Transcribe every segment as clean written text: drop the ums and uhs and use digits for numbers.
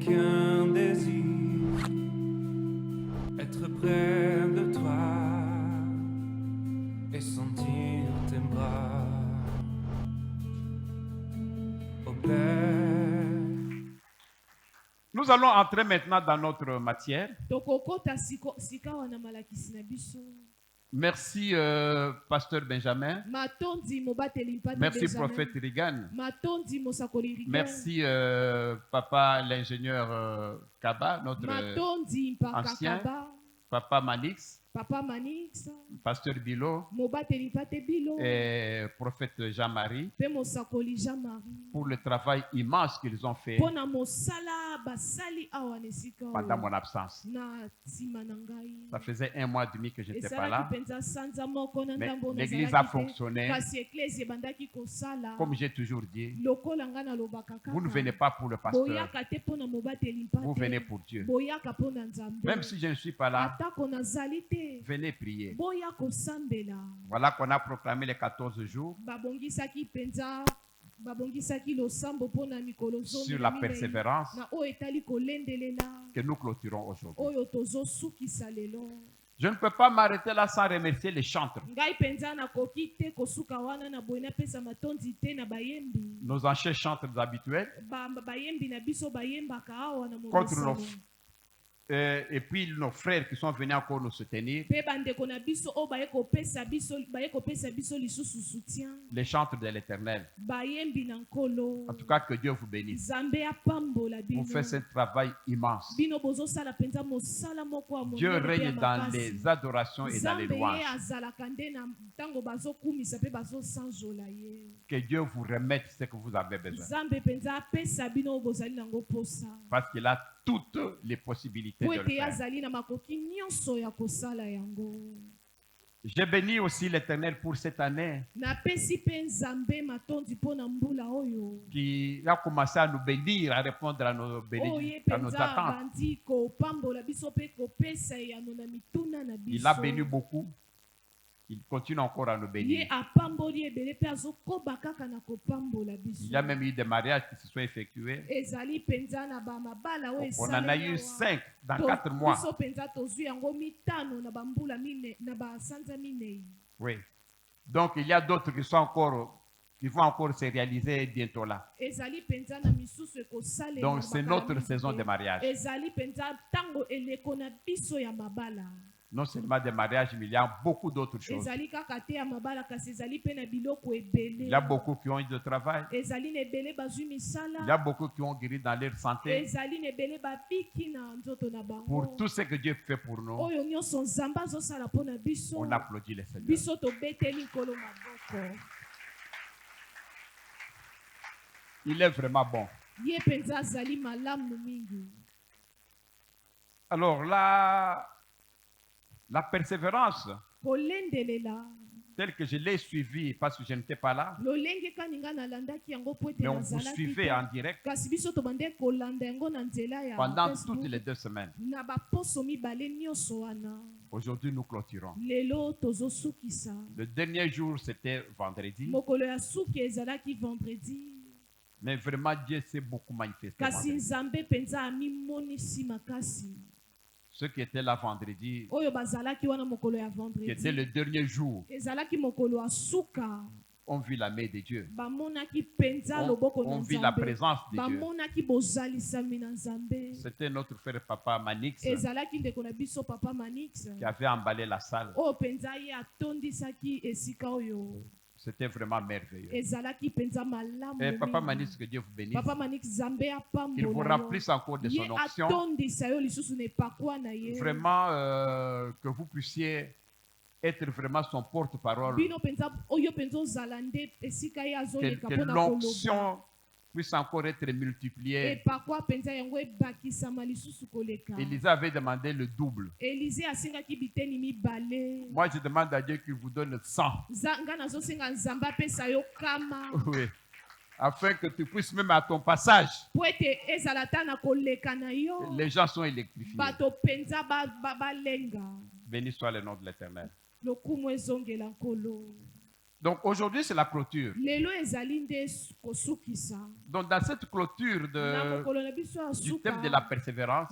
qu'un désir, être près de toi et sentir tes bras. Au Père. Nous allons entrer maintenant dans notre matière. Merci, Pasteur Benjamin. Merci, Prophète Regan. Merci, Papa l'ingénieur Kaba, notre ancien. Papa Manix. Pasteur Bilo. Et Prophète Jean-Marie. Pour le travail immense qu'ils ont fait pendant mon absence. Ça faisait 1 mois et demi que je n'étais pas là. Mais l'église a fonctionné. Comme j'ai toujours dit, vous ne venez pas pour le pasteur. Vous venez pour Dieu. Même si je ne suis pas là, venez prier. Voilà qu'on a proclamé les 14 jours sur la persévérance que nous clôturons aujourd'hui. Je ne peux pas m'arrêter là sans remercier les chantres. Nos anciens chantres habituels. Contre nos et puis nos frères qui sont venus encore nous soutenir. Les chantres de l'Éternel. En tout cas, que Dieu vous bénisse. Vous faites un travail immense. Dieu règne dans les adorations et dans les louanges. Que Dieu vous remette ce que vous avez besoin. Parce qu'il a toutes les possibilités de le faire. J'ai béni aussi l'Éternel pour cette année qui a commencé à nous bénir, à répondre à nos attentes. Il a béni beaucoup. Il continue encore à nous bénir. Il y a même eu des mariages qui se sont effectués. On en a eu 5 dans 4 mois. Oui. Donc il y a d'autres qui vont encore se réaliser bientôt là. Donc c'est notre saison de mariage. Non seulement des mariages, mais il y a beaucoup d'autres choses. Il y a beaucoup qui ont eu de travail. Il y a beaucoup qui ont guéri dans leur santé. Pour tout ce que Dieu fait pour nous, on applaudit le Seigneur. Il est vraiment bon. Alors là, la persévérance, telle que je l'ai suivie parce que je n'étais pas là, mais on vous suivait en direct pendant toutes les 2 semaines. Aujourd'hui, nous clôturons. Le dernier jour, c'était vendredi. Mais vraiment, Dieu s'est beaucoup manifesté. Ceux qui étaient là vendredi, qui était le dernier jour, ont vu la main de Dieu. On vit la présence de Dieu. C'était notre frère Papa Manix qui avait emballé la salle. C'était vraiment merveilleux. Et Papa Manix, que Dieu vous bénisse. Qu'il vous remplisse encore de son onction. Vraiment que vous puissiez être vraiment son porte-parole. Que l'onction puisse encore être multipliée. Élisée avait demandé le double. Moi, je demande à Dieu qu'il vous donne 100. Oui. Afin que tu puisses même à ton passage, les gens sont électrifiés. Béni soit le nom de l'Éternel. Donc aujourd'hui, c'est la clôture. Donc dans cette clôture du thème de la persévérance,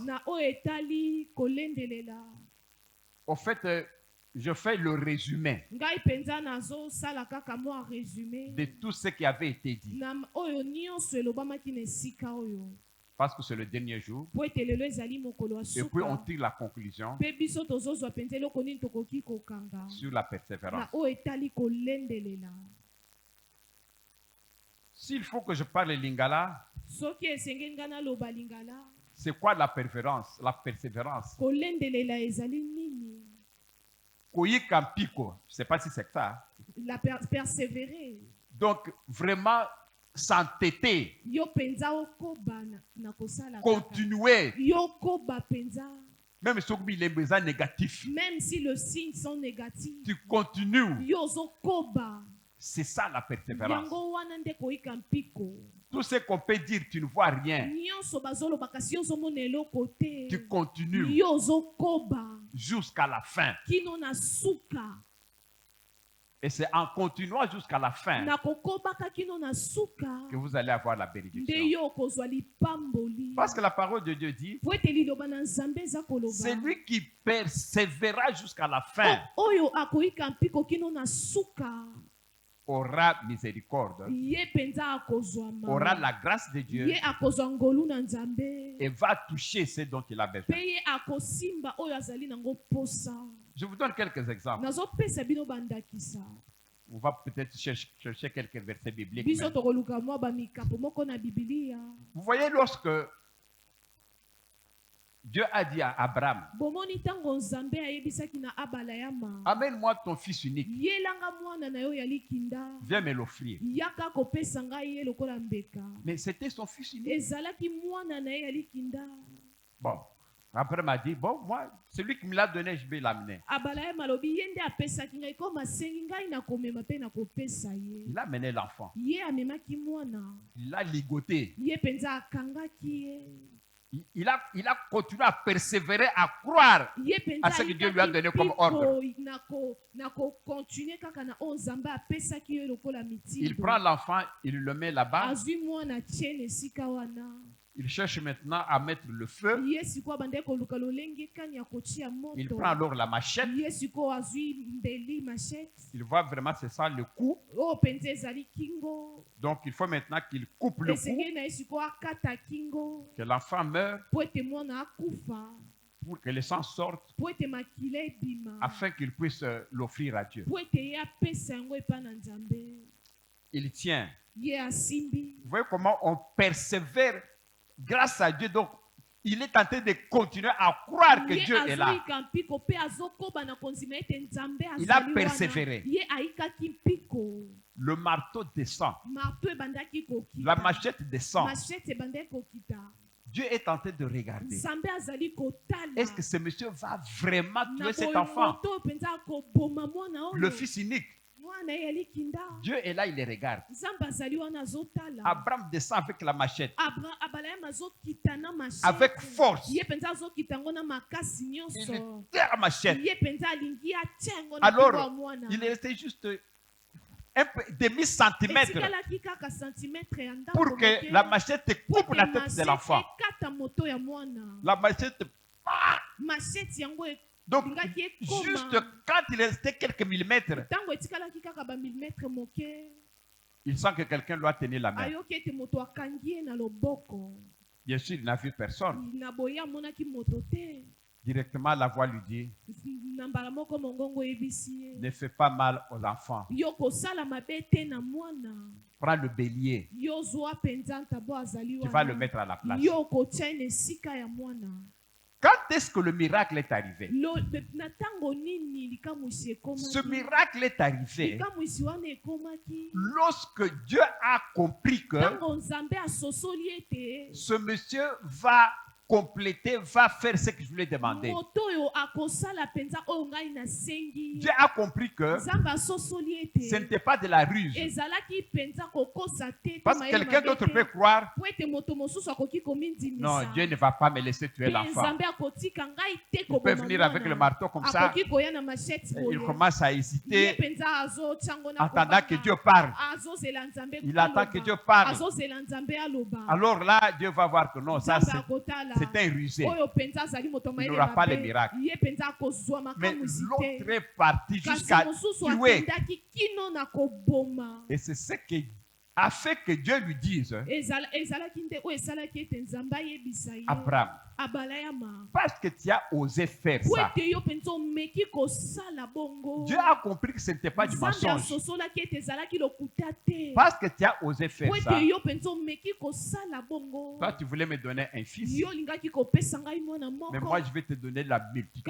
au fait, je fais le résumé de tout ce qui avait été dit. Parce que c'est le dernier jour. Et puis on tire la conclusion sur la persévérance. S'il faut que je parle lingala, c'est quoi la persévérance? La persévérance. Koyikampiko, je ne sais pas si c'est ça. La persévérer. Donc vraiment s'entêter. Continuer. Même si les besoins négatifs. Même si les signes sont négatifs. Tu continues. C'est ça la persévérance. Tout ce qu'on peut dire, tu ne vois rien. Tu continues jusqu'à la fin. Et c'est en continuant jusqu'à la fin que vous allez avoir la bénédiction. Parce que la parole de Dieu dit, c'est lui qui persévérera jusqu'à la fin aura miséricorde, aura la grâce de Dieu et va toucher ce dont il a besoin. Je vous donne quelques exemples. On va peut-être chercher quelques versets bibliques. Vous voyez, lorsque Dieu a dit à Abraham, amène-moi ton fils unique. Viens me l'offrir. Mais c'était son fils unique. Bon, Abraham a dit, bon, moi, celui qui me l'a donné, je vais l'amener. Il a amené l'enfant. Il l'a ligoté. Il a continué à persévérer, à croire à ce que Dieu lui a donné comme ordre. Il prend l'enfant, il le met là-bas. Il cherche maintenant à mettre le feu. Il prend alors la machette. Il voit vraiment c'est ça le coup. Donc il faut maintenant qu'il coupe le cou. Que l'enfant meure. Pour que le sang sorte. Afin qu'il puisse l'offrir à Dieu. Il tient. Vous voyez comment on persévère grâce à Dieu. Donc, il est en train de continuer à croire que Dieu est là. Il a persévéré. Le marteau descend. La machette descend. Dieu est en train de regarder. Est-ce que ce monsieur va vraiment tuer cet enfant? Le fils unique. Dieu est là, il les regarde. Abraham descend avec la machette. Avec force. Il tire la machette. Alors, il est resté juste un demi-centimètre pour que la machette coupe la tête de l'enfant. La machette. Donc, juste quand il restait quelques millimètres, il sent que quelqu'un doit tenir la main. Bien sûr, il n'a vu personne. Directement, la voix lui dit, ne fais pas mal aux enfants. Prends le bélier. Tu vas le mettre à la place. Quand est-ce que le miracle est arrivé? Ce miracle est arrivé lorsque Dieu a compris que ce monsieur va compléter, va faire ce que je lui ai demandé. Dieu a compris que ce n'était pas de la ruse. Parce que quelqu'un d'autre peut croire, non, Dieu ne va pas me laisser tuer l'enfant. Il peut venir avec le marteau comme ça. Il commence à hésiter, attendant que Dieu parle. Il attend que Dieu parle. Alors là, Dieu va voir que non, ça c'est un rusé. Il n'aura pas le miracle. Mais l'autre est parti jusqu'à tuer. Et c'est ce qui a fait que Dieu lui dise, Abraham, parce que tu as osé faire ça, Dieu a compris que ce n'était pas du mensonge. Parce que tu as osé faire ça, toi tu voulais me donner un fils, mais moi je vais te donner la multitude.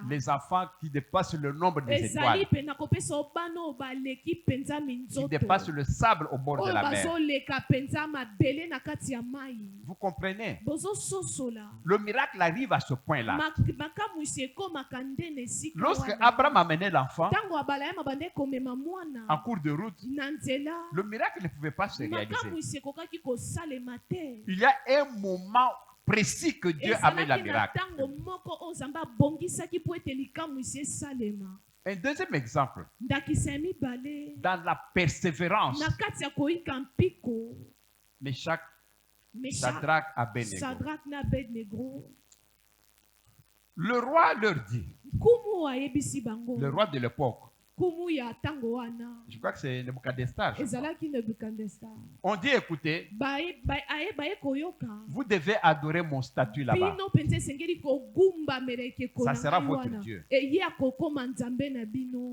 Les enfants qui dépassent le nombre des étoiles, qui dépassent le sable au bord de la mer. Vous comprenez? Le miracle arrive à ce point-là. Lorsque Abraham a mené l'enfant en cours de route, le miracle ne pouvait pas se réaliser. Il y a un moment précis que Dieu amène le miracle. Un deuxième exemple, dans la persévérance, Meshach, Shadrach, Abednego. Le roi leur dit, le roi de l'époque, je crois que c'est Nebuchadnezzar. On dit, écoutez, vous devez adorer mon statut là-bas. Ça sera votre Dieu.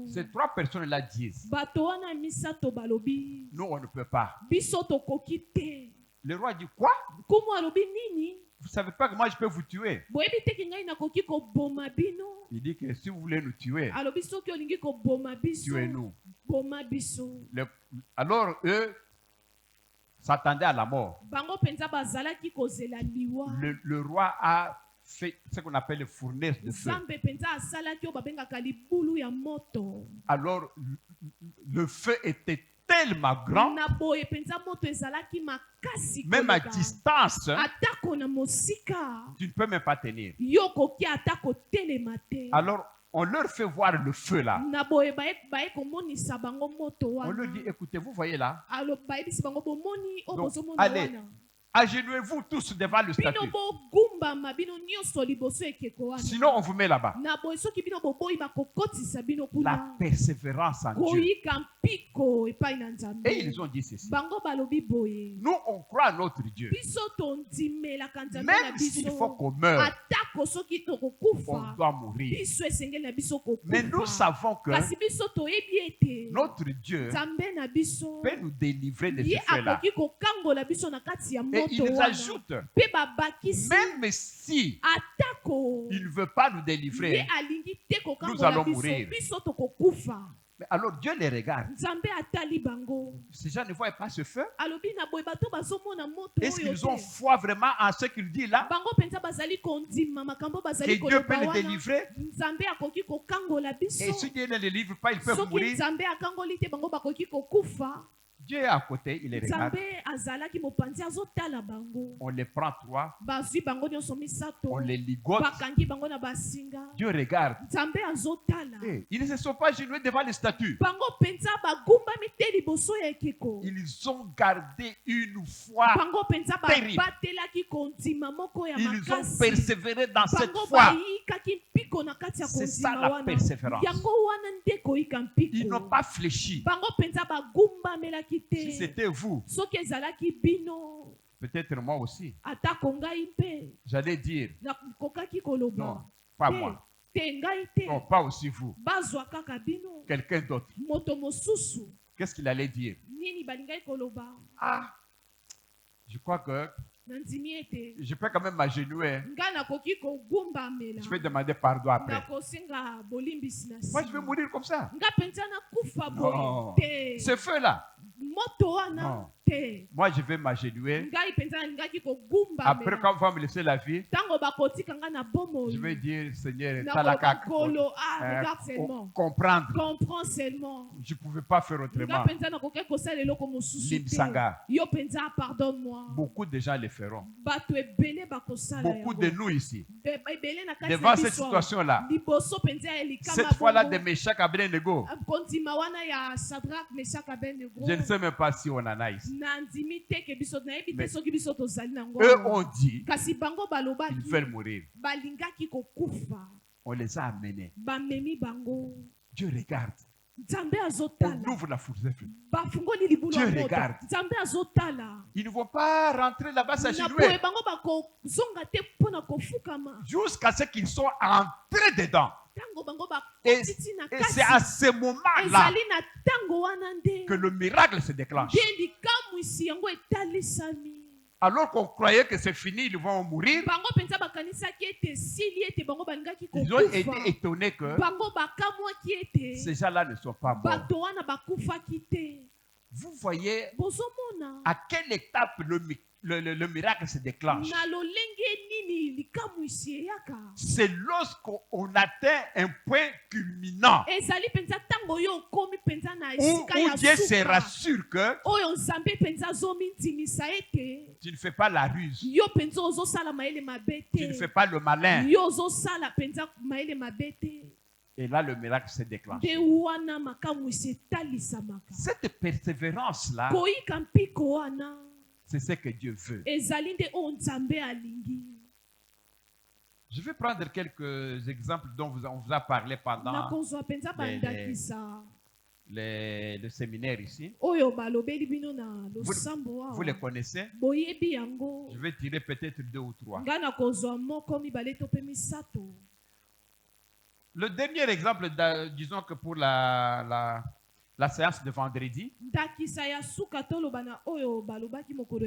Ces trois personnes-là disent, nous, on ne peut pas. Le roi dit, quoi? Vous ne savez pas que moi je peux vous tuer? Il dit que si vous voulez nous tuer, tuez-nous. Alors eux s'attendaient à la mort. Le roi a fait ce qu'on appelle les fournaises de feu. Alors le feu était tellement grand, même à distance, tu ne peux même pas tenir. Alors, on leur fait voir le feu là. On leur dit, écoutez, vous voyez là? Donc, allez, agenouillez-vous tous devant le statut. Sinon, on vous met là-bas. La persévérance en Dieu. Et ils ont dit ceci. Nous, on croit à notre Dieu. Même s'il faut qu'on meure, on doit mourir. Mais nous savons que notre Dieu peut nous délivrer de ce feu-là. Et il nous ajoute, même si il ne veut pas nous délivrer, nous allons mourir. Mais alors Dieu les regarde. Ces gens ne voient pas ce feu. Est-ce qu'ils ont foi vraiment en ce qu'il dit là? Que Dieu peut les délivrer? Et si Dieu ne les délivre pas, ils peuvent mourir. Dieu est à côté, il les regarde. On les prend trois, on les ligote. Dieu regarde. Hey, ils ne se sont pas agenouillés devant les statues. Ils ont gardé une foi terrible. Ils ont persévéré dans cette foi. C'est ça la persévérance. Ils n'ont pas fléchi. Si c'était vous, peut-être moi aussi, j'allais dire, non, pas moi. Non, pas aussi vous. Quelqu'un d'autre. Qu'est-ce qu'il allait dire? Ah, je crois que je peux quand même m'agenouiller. Je vais demander pardon après. Moi, je vais mourir comme ça. Non. Ce feu-là, non. Moi, je vais m'agenouiller. Après, quand on va me laisser la vie, je vais dire, Seigneur, comprendre. Comprends seulement. Je ne pouvais pas faire autrement. Pardonne-moi. Beaucoup de gens le feront. Beaucoup de nous ici. Devant cette situation-là, cette fois-là de Meshach Abednego, je ne sais même pas si on en a ici. Mais eux ont dit qu'ils veulent mourir. On les a amenés. Dieu regarde. On ouvre la fourche. Dieu regarde. Ils ne vont pas rentrer là-bas s'agenouiller jusqu'à ce qu'ils soient entrés dedans. Et c'est à ce moment-là que le miracle se déclenche. Alors qu'on croyait que c'est fini, ils vont mourir. Ils ont été étonnés que ces gens-là ne sont pas morts. Vous voyez à quelle étape le miracle se déclenche. C'est lorsqu'on atteint un point culminant où Dieu se rassure que tu ne fais pas la ruse, tu ne fais pas le malin. Et là, le miracle se déclenche. Cette persévérance-là, c'est ce que Dieu veut. Je vais prendre quelques exemples dont on vous a parlé pendant le séminaire ici. Vous les connaissez? Je vais tirer peut-être 2 ou 3. Le dernier exemple, disons que pour la séance de vendredi,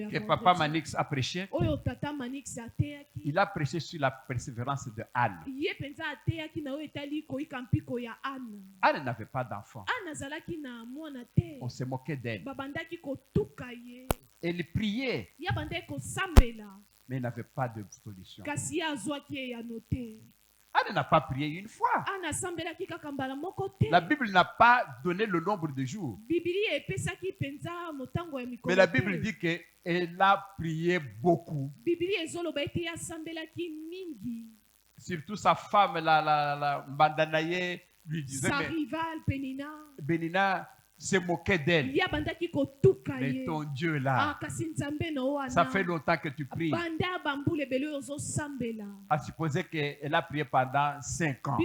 que Papa Manix a prêché, il a prêché sur la persévérance de Anne. Anne n'avait pas d'enfant. On se moquait d'elle. Elle priait, mais elle n'avait pas de solution. Anne n'a pas prié une fois. La Bible n'a pas donné le nombre de jours. Mais la Bible dit qu'elle a prié beaucoup. Surtout sa femme, la Mbandanaye, lui disait, sa rivale Pénina se moquait d'elle. Mais ton Dieu là, ça fait longtemps que tu pries. À supposer qu'elle a prié pendant 5 ans.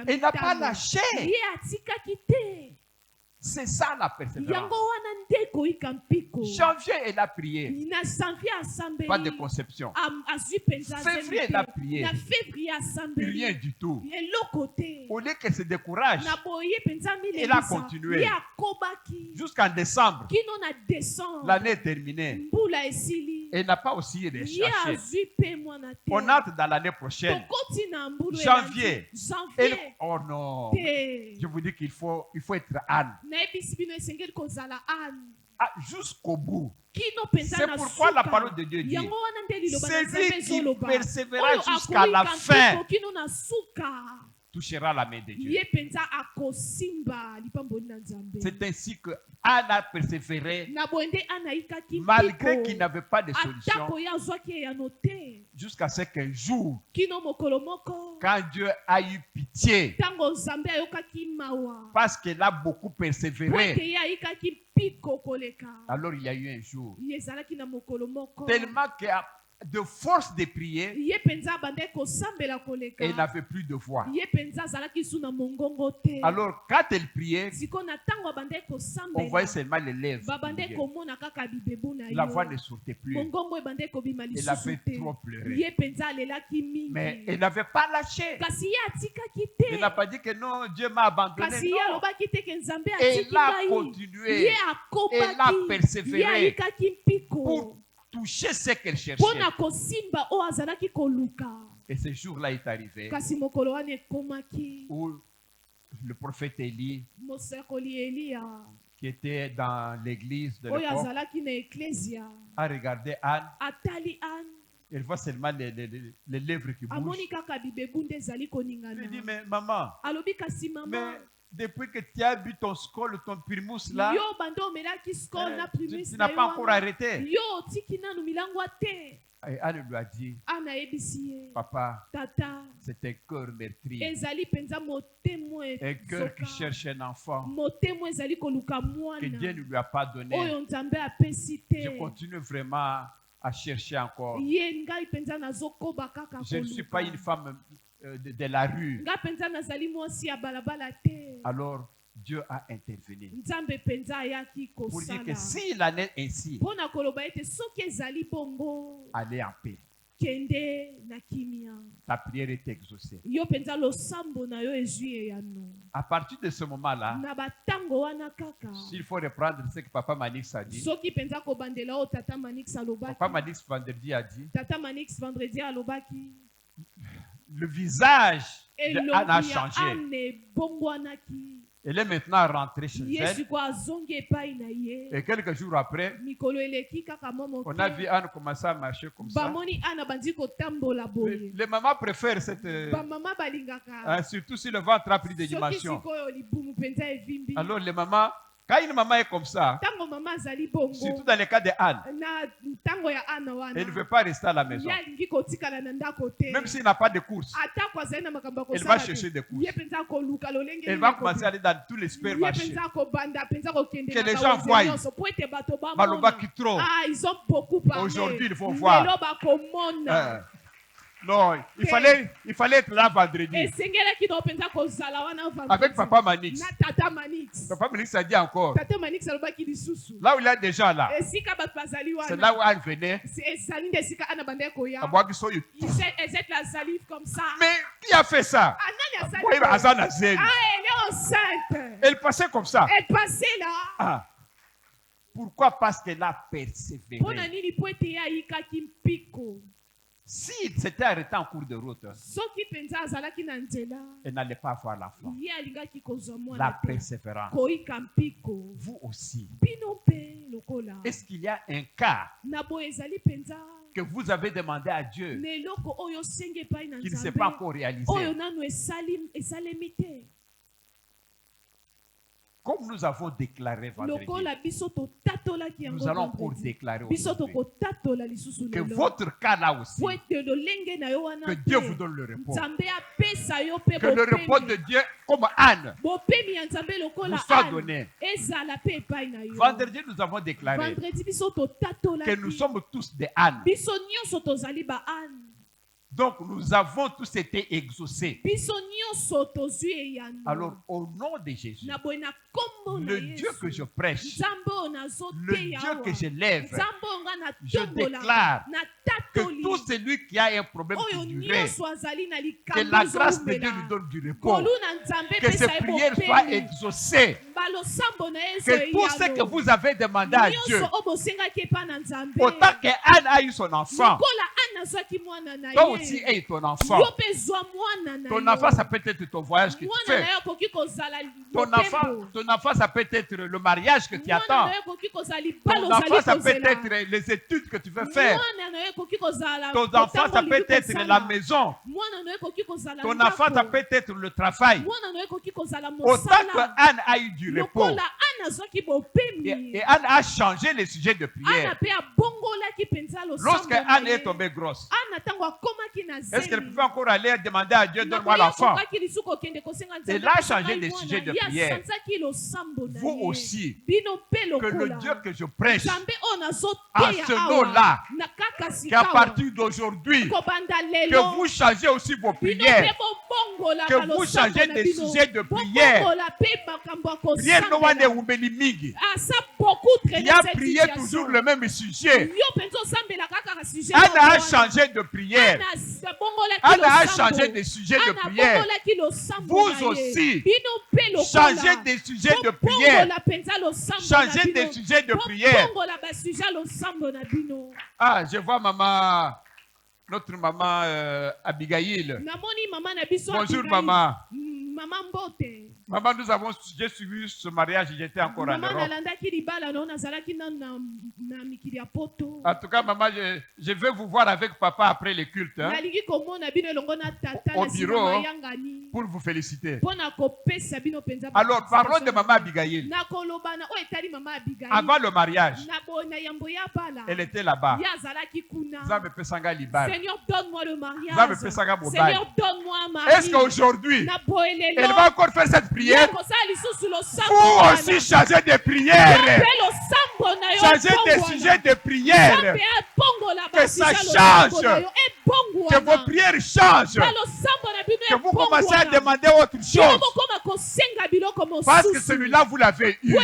Elle n'a pas lâché. C'est ça la persévérance. Janvier, elle a prié. Pas de conception. Février, elle a prié. Rien du tout. Au lieu qu'elle se décourage, elle a continué. Jusqu'en décembre, l'année est terminée. Elle n'a pas aussi recherché. On entre dans l'année prochaine. Janvier. Oh non. Je vous dis qu'il faut être Anne. Jusqu'au bout. C'est pourquoi la parole de Dieu dit, celui qui persévérera jusqu'à la fin touchera la main de Dieu. C'est ainsi que Anne a persévéré malgré qu'il n'avait pas de solution, jusqu'à ce qu'un jour, quand Dieu a eu pitié, parce qu'elle a beaucoup persévéré, alors il y a eu un jour, tellement que de force de prier, elle n'avait plus de voix. Alors quand elle priait, on voyait seulement les lèvres. La voix ne sortait plus. Elle avait trop pleuré. Mais elle n'avait pas lâché. Elle n'a pas dit que non, Dieu m'a abandonné. Non. Elle a continué. Elle a persévéré pour toucher ce qu'elle cherchait. Et ce jour-là est arrivé où le prophète Élie qui était dans l'église de l'époque a regardé Anne. Elle voit seulement les lèvres qui bougent. Il dit, mais maman, mais depuis que tu as bu ton skol, ton primus là, tu n'as pas encore arrêté. Et Anne lui a dit, papa, c'est un cœur meurtri, un cœur qui cherche un enfant que Dieu ne lui a pas donné. Je continue vraiment à chercher encore. Je ne suis pas une femme de la rue. Alors Dieu a intervenu pour dire que s'il en est ainsi, allez en paix. Ta prière est exaucée. À partir de ce moment-là, s'il faut reprendre ce que Papa Manix a dit, Papa Manix vendredi a dit, le visage de Anne a changé. Elle est maintenant rentrée chez elle. Et quelques jours après, on a vu Anne commencer à marcher comme ça. Les mamans préfèrent cette... surtout si le ventre a pris des dimensions. Alors les mamans, quand une maman est comme ça, surtout dans le cas de Anne, elle ne veut pas rester à la maison. Même s'il n'a pas de courses, elle va chercher des courses. Elle va commencer à aller dans tous les supermarchés. Que les gens voient. Maloba qui trop. Aujourd'hui, il faut voir. Non, il fallait être là vendredi. Avec Papa Manix. Papa Manix a dit encore. Là où il est déjà là. C'est là où Anne venait. Mais qui a fait ça? Elle passait comme ça. Ah. Pourquoi? Parce qu'elle a persévéré. Si s'était arrêté en cours de route, elle n'allait pas avoir la foi, la persévérance. Vous aussi. Est-ce qu'il y a un cas que vous avez demandé à Dieu qui ne s'est pas encore réalisé? Comme nous avons déclaré vendredi, nous allons encore déclarer aujourd'hui que votre cas là aussi, que Dieu vous donne le repos. Que le repos de Dieu, comme Anne, vous soit donné. Vendredi, nous avons déclaré que nous sommes tous des Anne. Donc nous avons tous été exaucés. Alors au nom de Jésus, le Dieu que je prêche, le Dieu que je lève, je déclare que tout celui qui a un problème de durée, que la grâce de Dieu lui donne du repos, que ses prières soient exaucées, que tout ce que vous avez demandé à Dieu, autant qu'Anne a eu son enfant, toi aussi aie ton enfant. Ton enfant, ça peut être ton voyage que tu fais. Ton enfant, ça peut être le mariage que tu attends. Ton enfant, ça peut être les études que tu veux faire. Ton enfant, ça peut être la maison. Ton enfant, ça peut être le travail. Autant que Anne a eu du repos. Et Anne a changé les sujets de prière. Lorsque Anne est tombée grosse, est-ce qu'elle pouvait encore aller demander à Dieu, donne-moi l'enfant? Elle a changé les sujets de prière. Vous aussi, que le Dieu que je prêche, à ce nom-là, qu'à partir d'aujourd'hui, que vous changez aussi vos prières, que vous changez des sujets de prière. Il a prié toujours le même sujet. Anne a changé de prière. Anne a changé des sujets de prière. Vous aussi, changez des sujets de prière. Changez des sujets de prière. Ah, je vois maman, notre maman Abigail. Bonjour maman. Maman, j'ai suivi ce mariage, j'étais encore en Europe. En tout cas, maman, je vais vous voir avec papa après le culte. Hein, au bureau, pour vous féliciter. Alors, parlons de maman Abigail. Avant le mariage, elle était là-bas. Seigneur, donne-moi le mariage. Seigneur, donne-moi un mari. Est-ce qu'aujourd'hui, elle va encore faire cette prière? Vous aussi changer de prière. Changer de sujet de prière. Que ça change. Que vos prières changent. Que vous commencez à demander autre chose. Parce que celui-là, vous l'avez eu.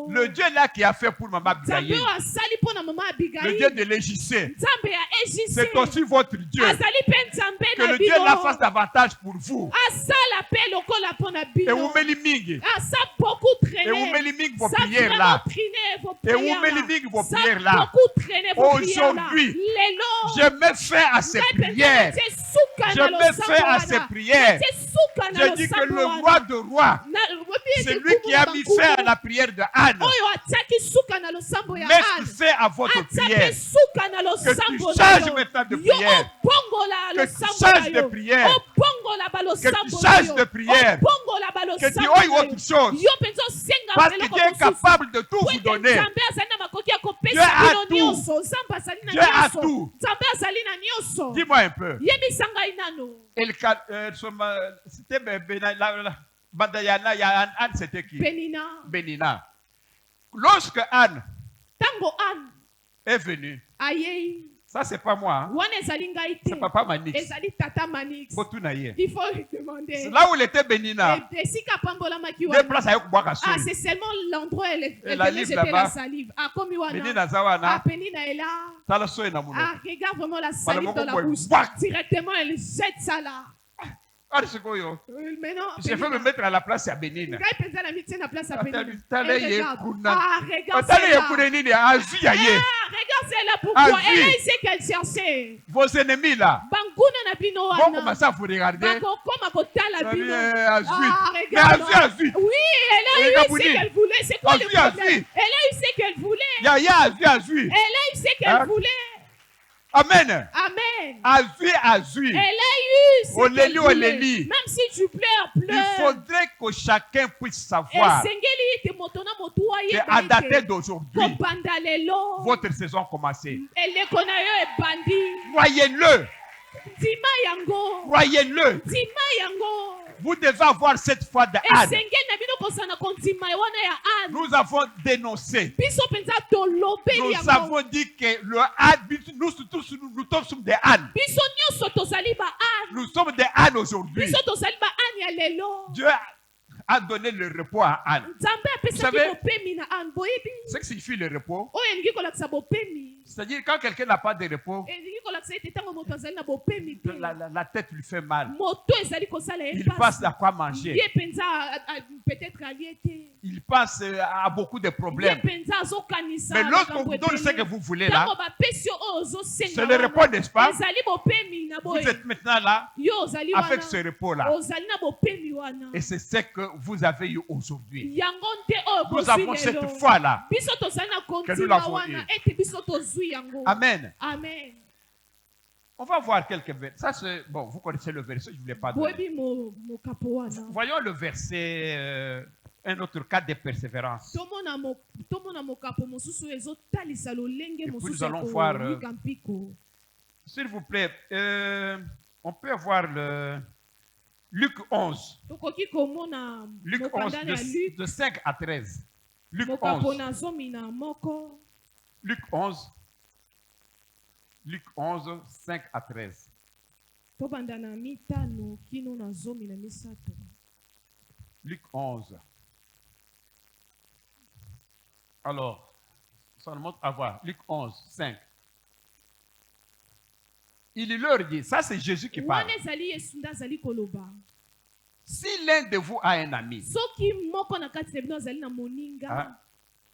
Le Dieu là qui a fait pour maman Abigail, le Dieu de l'Égypte, c'est aussi votre Dieu. Que le Dieu là fasse davantage pour vous. Et vous mettez et vous mettez vos prières là. Et vous mettez vos prières là. Aujourd'hui, je mets fin à ces prières. Je mets fin à ces prières. Je dis que le roi de rois, c'est lui qui a mis fin à la prière de Anne. Mettez fin à votre prière. Que tu changes maintenant de prière. Que tu changes de prière. Que tu changes de prière. Que tu aies autre chose. Parce que Dieu est capable de tout vous donner. Dieu a tout. Dieu a tout. Dis-moi un peu. C'était Anne, c'était qui? Bénina. Lorsque Anne est venue, ça c'est pas moi, hein? C'est papa Manix. Il faut lui demander. C'est là où il était Bénina. C'est seulement l'endroit où elle jetait la salive. Bénina Zawana. Pénina est là. Regarde vraiment la salive dans la bouche. Directement, elle jette ça là. Je vais me mettre à la place à Bénine. Regarde ça. Regarde c'est là pourquoi. Elle a essayé qu'elle cherchait. Vos ennemis là vont commencer à vous regarder. Oui, elle a eu ce qu'elle voulait. C'est quoi le problème? Elle a eu ce qu'elle voulait. Elle a eu ce qu'elle voulait. Amen. Amen. Azui. Elle a eu ce qu'elle voulait. Même si tu pleures, pleure. Il faudrait que chacun puisse savoir qu'à dater d'aujourd'hui, votre saison a commencé. Croyez-le. Croyez-le. Vous devez avoir cette foi de Anne. Nous avons dénoncé. Nous avons dit que le Anne, nous sommes des Anne. Nous sommes des Anne aujourd'hui. Dieu a donné le repos à Anne. Vous savez ce que signifie le repos? C'est-à-dire quand quelqu'un n'a pas de repos, la tête lui fait mal. Il passe à quoi manger. Il passe à beaucoup de problèmes. Mais lorsqu'on vous donne ce que vous voulez là, c'est le repos, n'est-ce pas? Vous êtes maintenant là avec ce repos-là. Et c'est ce que vous avez eu aujourd'hui. Nous avons cette foi-là que nous l'avons eu. Amen. Amen. On va voir quelques versets. Ça, c'est bon, vous connaissez le verset, je ne voulais pas donner. Voyons le verset, un autre cas de persévérance. Et puis nous allons voir, s'il vous plaît, on peut avoir le Luc 11. Luc 11, de 5 à 13. Luc 11. Luc 11. Luc 11, 5 à 13. Luc 11. Alors, ça nous montre à voir. Luc 11, 5. Il leur dit, ça c'est Jésus qui parle. Si l'un de vous a un ami,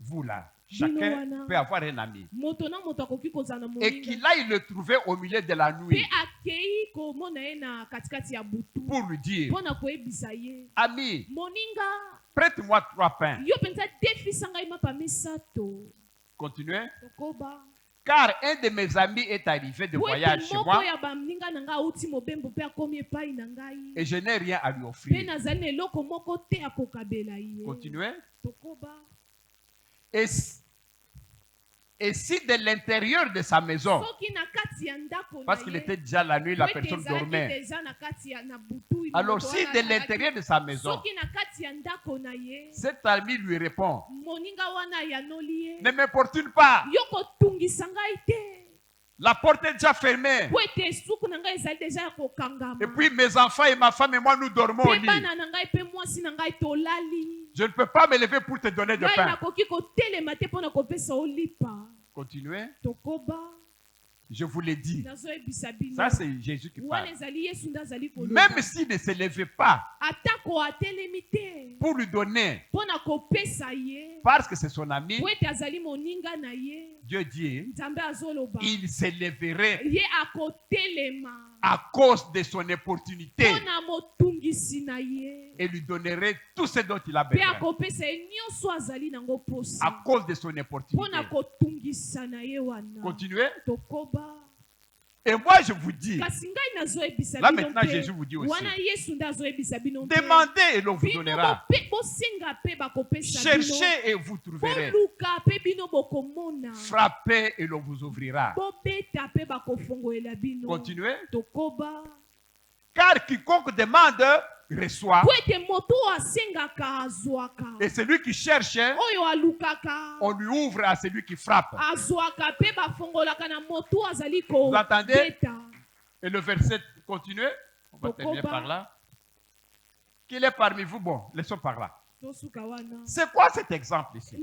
vous là, chacun peut avoir un ami. Et qu'il aille le trouver au milieu de la nuit. Pour lui dire, ami, prête-moi 3 pains. Continuez. Car un de mes amis est arrivé de voyage chez moi et je n'ai rien à lui offrir. Continuez. Et si de l'intérieur de sa maison, parce qu'il était déjà la nuit, la personne dormait. Alors si de l'intérieur de sa maison, cet ami lui répond, ne m'importune pas, la porte est déjà fermée. Et puis mes enfants et ma femme et moi, nous dormons au lit. Je ne peux pas me lever pour te donner de pain. Continuez. Je vous l'ai dit. Ça, c'est Jésus qui parle. Même s'il ne se levait pas pour lui donner, parce que c'est son ami, Dieu dit, il se leverait à cause de son opportunité et lui donnerait tout ce dont il a besoin. À cause de son opportunité. Continuez. Et moi je vous dis, là maintenant Jésus vous dit aussi, demandez et l'on vous donnera. Cherchez et vous trouverez. Frappez et l'on vous ouvrira. Continuez. Car quiconque demande reçoit. Et celui qui cherche, on lui ouvre à celui qui frappe. Vous entendez? Et le verset continue. On va terminer par là. Qu'il est parmi vous, bon, laissons par là. C'est quoi cet exemple ici?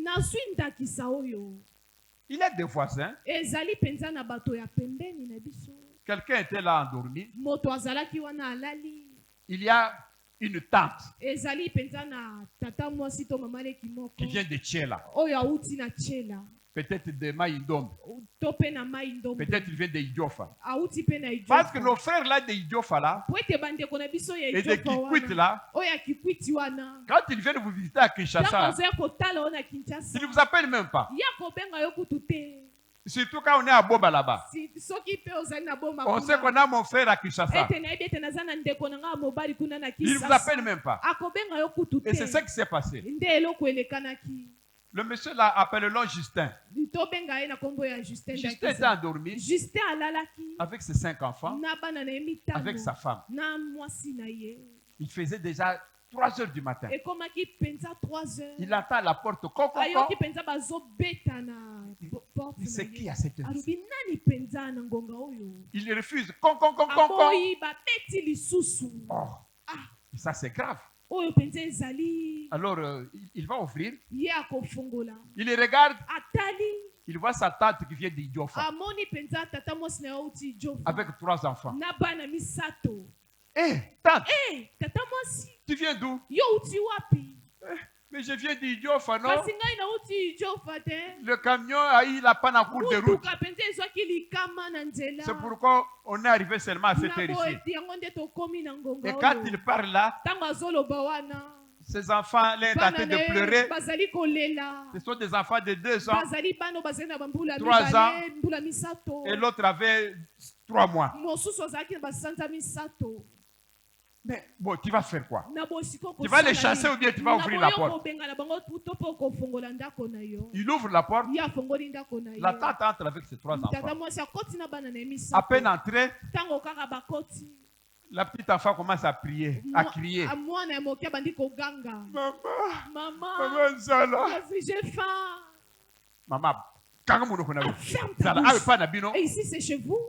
Il est des voisins. Quelqu'un était là endormi. Il y a une tante qui vient de Tchela. Peut-être de Maïndombe. Peut-être il vient de Idiofa. Parce que nos frères là de Idiofa là et de Kikwit là, quand ils viennent vous visiter à Kinshasa, ils ne vous appellent même pas. Surtout quand on est à Boba là-bas. On sait qu'on a mon frère à Kinshasa. Il ne vous appelle même pas. Et c'est ce qui s'est passé. Le monsieur là, appelle-le Justin. Justin était endormi avec ses 5 enfants, avec sa femme. Il faisait déjà 3 heures du matin. Il entend à la porte. Il sait qui a cette heure. Il refuse. Oh, ça c'est grave. Alors il va ouvrir. Il regarde. Il voit sa tante qui vient d'Idiofa avec 3 enfants. Hé, tante, tu viens d'où? Mais je viens d'Idiofa, non? Le camion a eu la panne en cours de route. C'est pourquoi on est arrivé seulement à cette heure ici. Et quand il parle là, ses enfants là sont en train de pleurer. Ce sont des enfants de 2 ans, 3 ans, et l'autre avait 3 mois. Mais bon, tu vas faire quoi? Tu vas les chasser ou bien tu vas ouvrir la porte? Il ouvre la porte. La tante entre avec ses 3 enfants. À peine entrée, la petite enfant commence à prier, à crier. Maman, j'ai faim. Maman, et ici c'est chez vous.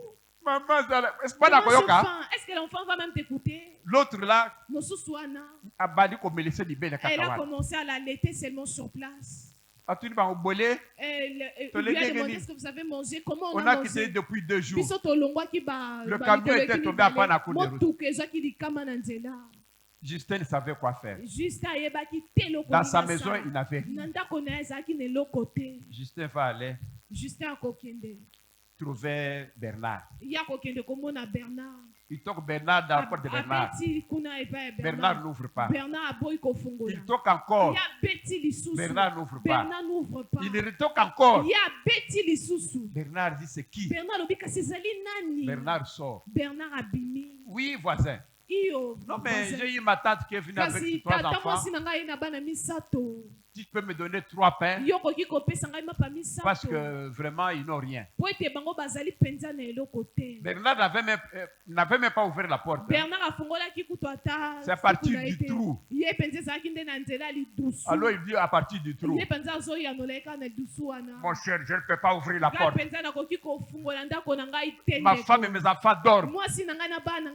Maman, est-ce que l'enfant va même t'écouter? L'autre là, elle a commencé à l'allaiter seulement sur place. Il lui a demandé est-ce que vous avez mangé? Comment on a quitté depuis 2 jours. Le camion était tombé à panne à coup de route. Justin ne savait quoi faire. Dans sa maison, il n'avait rien. Justin va aller trouver Bernard. Il toque Bernard dans la porte de Bernard. Bernard n'ouvre pas. Il toque encore. Bernard n'ouvre pas. Il retoque encore. Bernard dit c'est qui? Bernard sort. Oui, voisin. Non, mais j'ai eu ma tante qui est venue avec 3 enfants. Tu peux me donner 3 pains parce que vraiment ils n'ont rien. Bernard n'avait même pas ouvert la porte. C'est à partir du trou. Alors il dit à partir du trou. Mon cher, je ne peux pas ouvrir la porte. Ma femme et mes enfants dorment.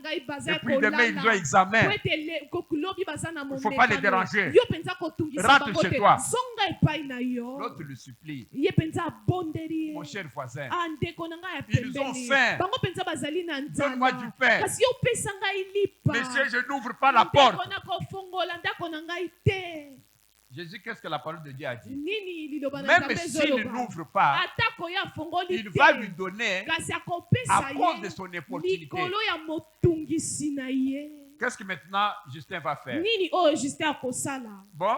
Et puis demain ils ont examen. Il ne faut pas les déranger. Rentre chez toi. L'autre le supplie. Mon cher voisin, ils ont faim. Donne-moi du pain. Monsieur, je n'ouvre pas la porte. Jésus, qu'est-ce que la parole de Dieu a dit? Même s'il n'ouvre pas, il va lui donner à cause de son opportunité. Qu'est-ce que maintenant Justin va faire? Bon,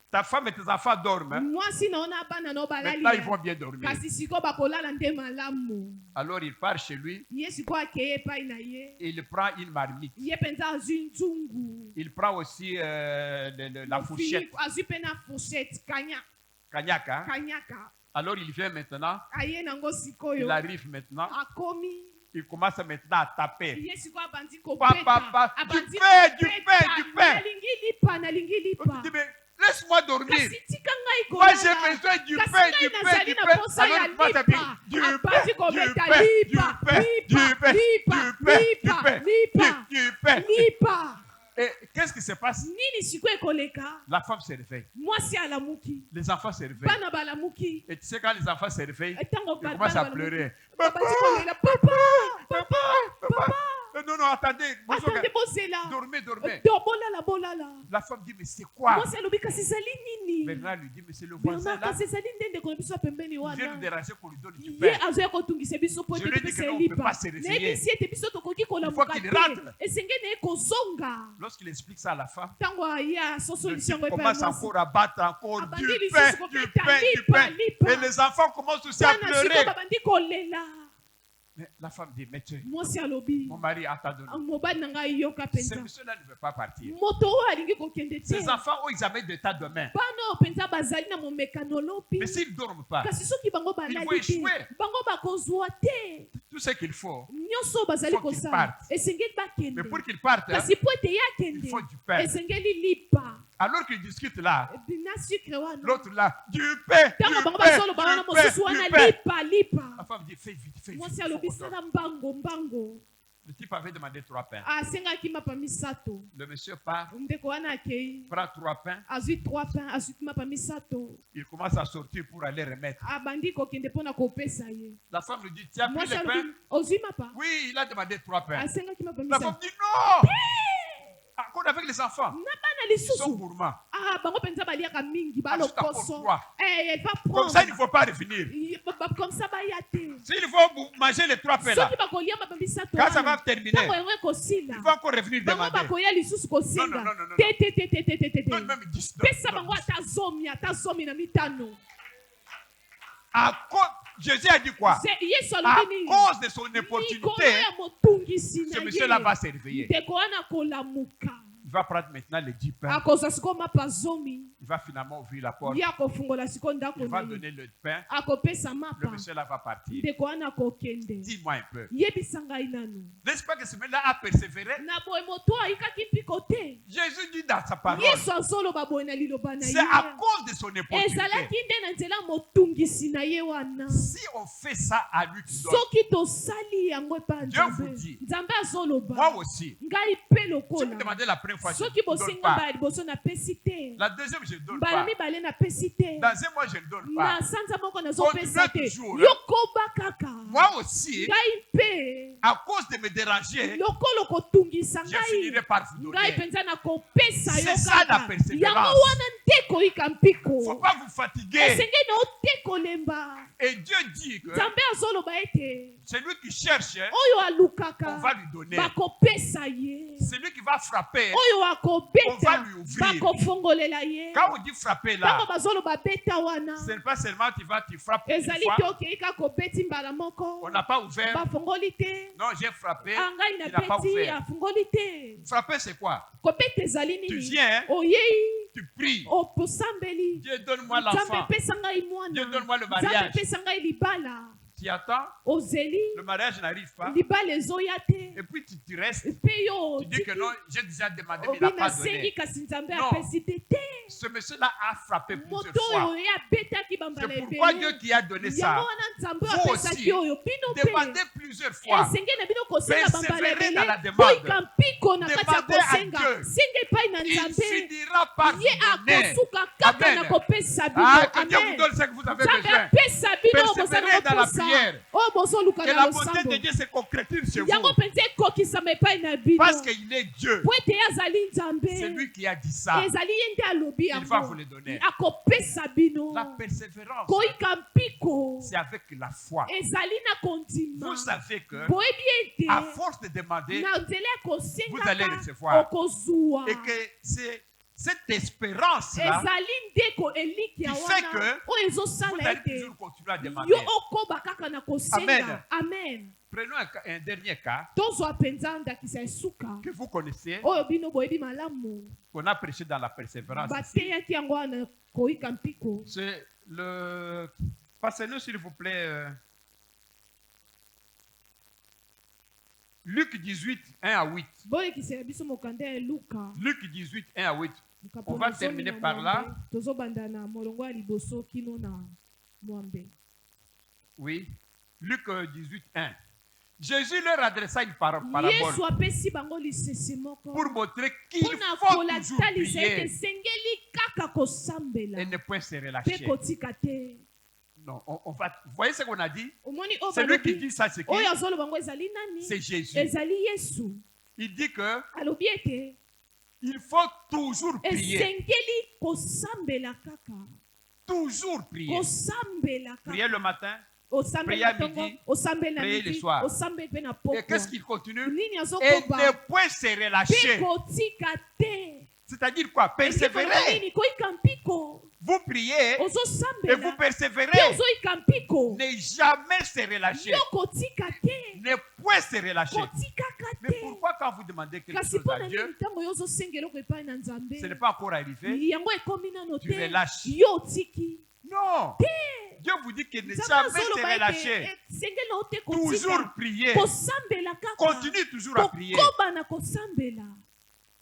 ta femme et tes enfants dorment. Maintenant, ils vont bien dormir. Alors, il part chez lui. Il prend une marmite. Il prend aussi la fourchette. Kanyaka. Alors, il vient maintenant. Il arrive maintenant. Il commence maintenant à taper. Papa, du pain. Laisse-moi dormir. Moi, j'ai besoin du pain. Et qu'est-ce qui se passe? La femme se réveille. Les enfants se réveillent. Et tu sais, quand les enfants se réveillent, ils commencent à pleurer. Papa. Non, attendez. Dormez. La femme dit, mais c'est quoi? Bernard lui dit, mais c'est le voisin là. Il vient nous déranger pour lui donner du pain. Je lui ai dit que non, on ne peut pas se réveiller. Il faut qu'il rentre. Lorsqu'il explique ça à la femme, le type commence encore à battre encore du pain. Et les enfants commencent aussi à pleurer. Mais la femme dit, mais mon mari attend de nous. Ce monsieur-là ne veut pas partir. Ces enfants ont examen d'état demain. Mais s'ils ne dorment pas, ils vont échouer. Tout ce qu'il faut qu'ils partent. Mais pour qu'ils partent, il faut du pain. Alors qu'ils discutent là, l'autre là, du pain. La femme dit, fais vite. Le type avait demandé 3 pains. Le monsieur part, prend 3 pains. Il commence à sortir pour aller remettre. La femme lui dit, tu as pris les pains? Oui, il a demandé 3 pains. La femme dit, non! Encore avec les enfants. Ils sont gourmands. Comme ça, il ne faut pas revenir. S'il faut manger les 3 pains là, quand ça va terminer, il faut encore revenir demander. Non. Même 10 Jésus a dit quoi? À cause de son opportunité, ce monsieur-là va se réveiller. Il va prendre maintenant les 10 pains. Il va finalement ouvrir la porte. Il va donner le pain. Le monsieur là va partir. Dis-moi un peu. N'est-ce pas que ce monsieur-là a persévéré? Jésus dit dans sa parole, c'est à cause de son opportunité. Si on fait ça à lui qui donne, Dieu vous dit, moi aussi. Si vous demandez la première première fois, je ne donne pas. La deuxième, je ne donne pas. Dans un mois, je ne donne pas. Continue toujours. Moi aussi, à cause de me déranger, je finirai par vous donner. C'est ça la persévérance. Il ne faut pas vous fatiguer. Et Dieu dit que celui qui cherche, on va lui donner. Celui qui va frapper, on va lui ouvrir. Quand on dit frapper là, ce n'est pas seulement tu vas te frapper une fois. On n'a pas ouvert. Non, j'ai frappé. Il n'a pas ouvert. Frapper, c'est quoi? Tu viens, tu pries. Dieu, donne-moi l'enfant. Dieu, donne-moi le mariage. Tu attends, le mariage n'arrive pas, et puis tu restes, tu dis que non, j'ai déjà demandé, mais il n'a pas donné. Non, ce monsieur-là a frappé plusieurs fois. C'est pourquoi Dieu qui a donné ça, vous aussi, demandez plusieurs fois, persévérez dans la demande, demandez à Dieu, il finira par vous donner. Amen. Ah, que Dieu vous donne ce que vous avez besoin. Persévérez dans la prière. Que la bonté de Dieu se concrétise chez vous. Parce qu'il est Dieu. C'est lui qui a dit ça. Il va vous le donner. La persévérance, c'est avec la foi. Vous savez que à force de demander, vous allez recevoir. Et que c'est cette espérance-là qui fait que vous allez toujours continuer à demander. Amen. Amen. Prenons un dernier cas que vous connaissez, qu'on a prêché dans la persévérance. C'est le... Passez-nous s'il vous plaît. Luc 18, 1 à 8. Luc 18, 1 à 8. On va terminer par là. Oui. Luc 18, 1. Jésus leur adressa une parabole pour montrer qu'il faut toujours prier et ne point se relâcher. Non, on va, vous voyez ce qu'on a dit? C'est lui qui dit ça, c'est qui? C'est Jésus. Il dit que il faut toujours prier. Toujours prier. Prier le matin, prier à midi, prier le soir. Et qu'est-ce qu'il continue? Et ne point se relâcher. C'est-à-dire quoi? Persévérer. Vous priez et vous persévérez. Ne jamais se relâcher. Ne point se relâcher. Mais pourquoi quand vous demandez quelque chose à Dieu, ce n'est pas encore arrivé, tu relâches? Non. Dieu vous dit qu'il ne jamais se relâcher. Toujours prier. Continue toujours à prier.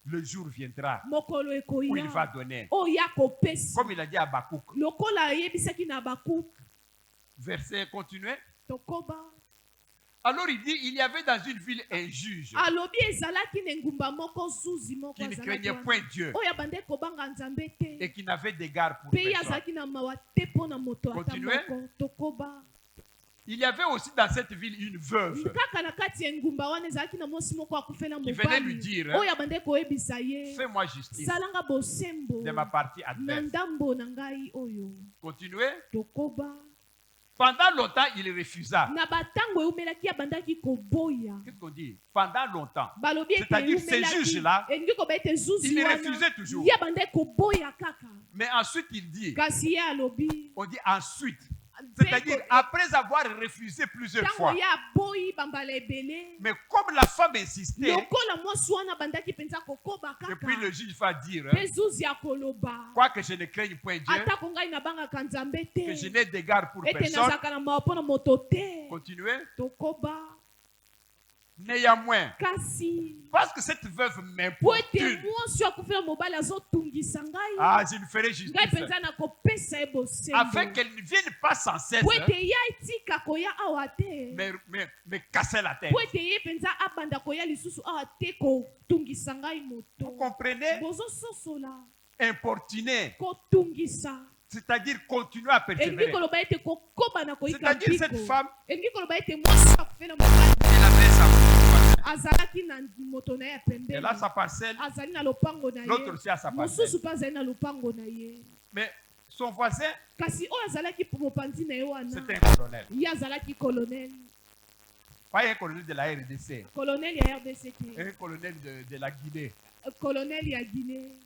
Le jour viendra où il va donner. Comme il a dit à Habakkuk. Verset continué. Alors il dit, il y avait dans une ville un juge qui ne craignait point Dieu et qui n'avait d'égard pour personne. Continuez. Il y avait aussi dans cette ville une veuve qui venait lui dire, fais-moi justice de ma partie adverse. Continuez. Pendant longtemps, il refusa. Qu'est-ce qu'on dit? Pendant longtemps. C'est-à-dire ces juges-là, il refusait toujours. Mais ensuite, il dit, on dit ensuite. C'est-à-dire après avoir refusé plusieurs fois. Mais comme la femme insistait, et puis le juge va dire, quoique je ne craigne point Dieu, que je n'ai d'égard pour personne. Continuez. Néanmoins, parce que cette veuve m'importune, ah, je lui ferai justice, afin qu'elle ne vienne pas sans cesse me casser la tête. Vous comprenez? Importuner, c'est-à-dire continuer à persévérer. C'est-à-dire cette femme, elle a sa parcelle, l'autre aussi a sa parcelle. Mais son voisin, c'est un colonel. Pas un colonel de la RDC. Un colonel de la Guinée.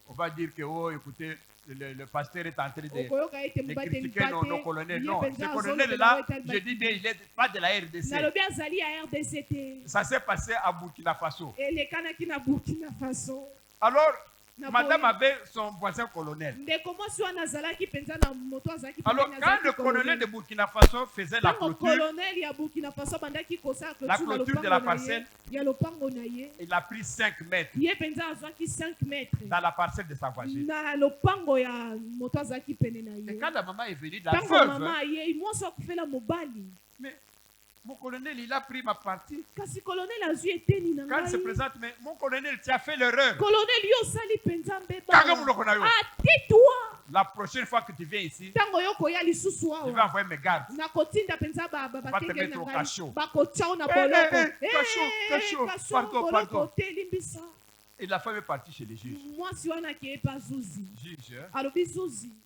On va dire que, oh, écoutez, le pasteur est en train de critiquer nos colonels. Non, ce colonel-là, je dis bien, il n'est pas de la RDC. Ça s'est passé à Burkina Faso. Alors, madame avait son voisin colonel. Alors, quand le colonel de Burkina Faso faisait la clôture de la parcelle, il a pris 5 mètres dans la parcelle de sa voisine. Et quand la maman est venue, la veuve, mais mon colonel, il a pris ma partie. Quand il se présente, mais mon colonel, tu as fait l'erreur. La prochaine fois que tu viens ici, je vais envoyer mes gardes. On va te mettre au cachot. Cachot, pardon. Et la femme est partie chez les juges. Juge,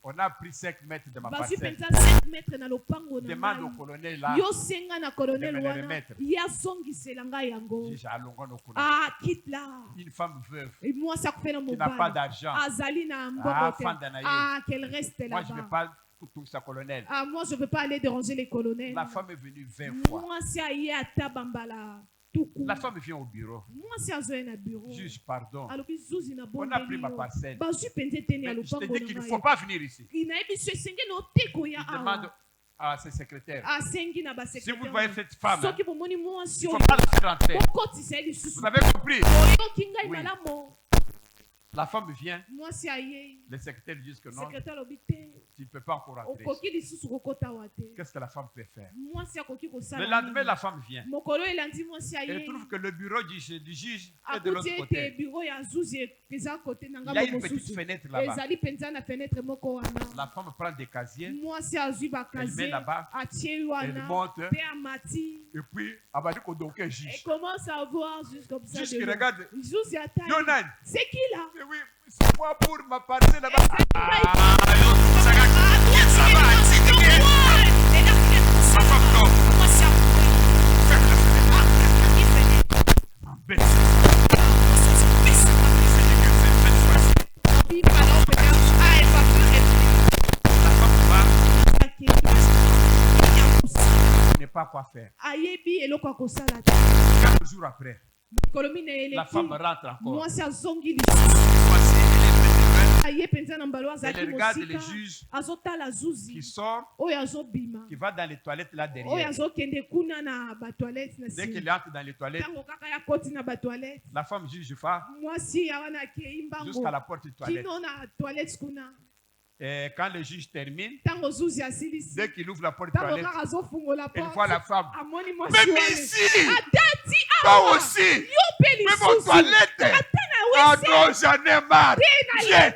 on a pris 5 mètres de ma parcelle. Demande au colonel là de me les remettre. Juge, allons au colonel. Une femme veuve qui n'a pas d'argent. Qu'elle reste là-bas. Moi, je ne vais pas tout ça, colonel. Moi, je ne veux pas aller déranger les colonels. La femme est venue 20 fois. La femme vient au bureau. Juge, pardon. On a pris ma parcelle. Mais je te dis qu'il ne faut pas venir ici. Il demande à ses secrétaires. Si vous voyez cette femme, il ne faut pas la faire entrer. Vous avez compris? Oui. La femme vient. Les secrétaires disent que non. Tu ne peux pas encore entrer. Qu'est-ce que la femme peut faire? Le lendemain, la femme vient. Elle trouve que le bureau du juge est de l'autre côté. Il y a une petite fenêtre là-bas. La femme prend des casiers. Elle met là-bas. Elle monte. Et puis, elle va dire qu'on donc est juge. Elle commence à voir juste comme ça. Juge qui regarde. Yonan. C'est qui là? Oui, c'est moi pour ma partie là-bas. Ne pas quoi faire. 4 jours après, la femme rentre encore. Elle regarde les juges qui sort, qui va dans les toilettes là derrière. Dès qu'il entre dans les toilettes, la femme juge va jusqu'à la porte des toilettes. Et quand le juge termine, dès qu'il ouvre la porte des toilettes, il voit la femme. Mais ici, toi aussi, mais mon toilette. Ah non, j'en ai marre. Viens,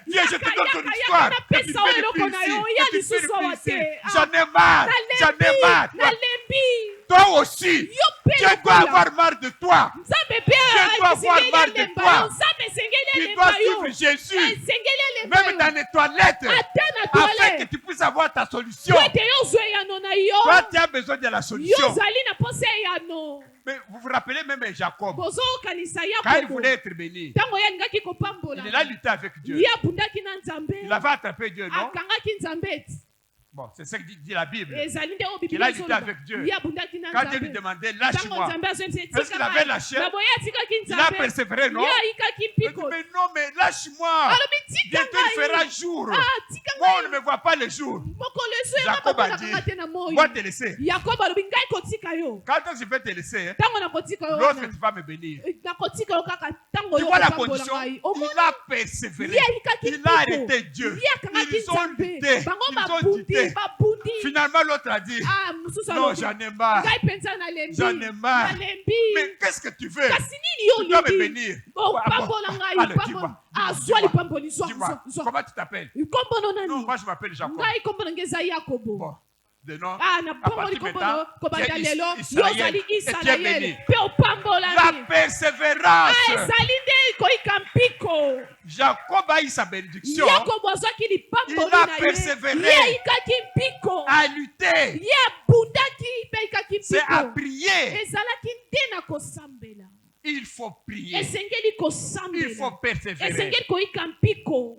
je te donne ton histoire. J'en ai marre. Toi aussi, tu dois avoir marre de toi. Tu dois avoir marre de toi. Tu dois suivre Jésus, même dans les toilettes, afin que tu puisses avoir ta solution. Toi, tu as besoin de la solution. Mais vous vous rappelez même Jacob, quand il voulait être béni, il est là lutté avec Dieu. Il avait attrapé Dieu, non? Bon, c'est ce que dit la Bible. ezali nde oyo Il Biblia a lutté ezoloba. avec Dieu. Ye abundaki na Quand Dieu lui Nzambe. demandait, Ntango lâche-moi. Nzambe azweli Est-ce qu'il tika avait ngai. lâché? Na boye atikaki Il a Nzambe. persévéré, non? Ye ayikaki Il dit, mpiko. mais non, mais lâche-moi. Alobi tika Bientôt il fera ngai. jour. Tika Moi, on ngai. ne me voit pas le jour. Mokolo ezo Jacob a dit, yanga te na moi. moi te laisser. Yakobo alobi ngai kotika yo. Quand je vais te laisser, Ntango nakotika yo l'autre wana. tu vas me bénir. Nakotika yo kaka ntango Tu yo vois la kopambola condition? ngai. Il a persévéré. Ye ayikaki Il a mpiko. arrêté Dieu. Ye akangaki Ils ont Nzambe. lutté. Bango Ils ont babundi, lutté. babundi. Finalement, l'autre a dit, Ah, mosusu non, alobi. j'en ai marre. Ngai penza nalembi. J'en ai marre. Nalembi. Mais qu'est-ce que tu veux? Kasi nini yo Tu dois me olingi? bénir. Oh, Ah bon. pambola ngai, Allez, pambola. dis-moi. Ah, Dis-moi. zwa lipamboli, zwa, Dis-moi. zwa, zwa. Comment tu t'appelles? Kombo no Non, nani? moi je m'appelle Jacob. Ngai kombo na ngai eza Yakobo. Bon, de nom. Ah, na À pamboli partir kombo maintenant, no kobanda tu es lelo yo Israël ozali et tu es Israel. béni. Pe opambola La ni. persévérance. Ah, ezali nde koyika mpiko. Jacob a eu sa bénédiction. Yakobo azwaki lipamboli Il a na ye. persévéré. Ye ayikaki mpiko. À lutter. Ye abundaki mpe ayikaki C'est à mpiko. prier. Ezalaki nde na kosambela. Il faut prier. Esengeli Il faut kosambela. persévérer. Esengeli koyika mpiko.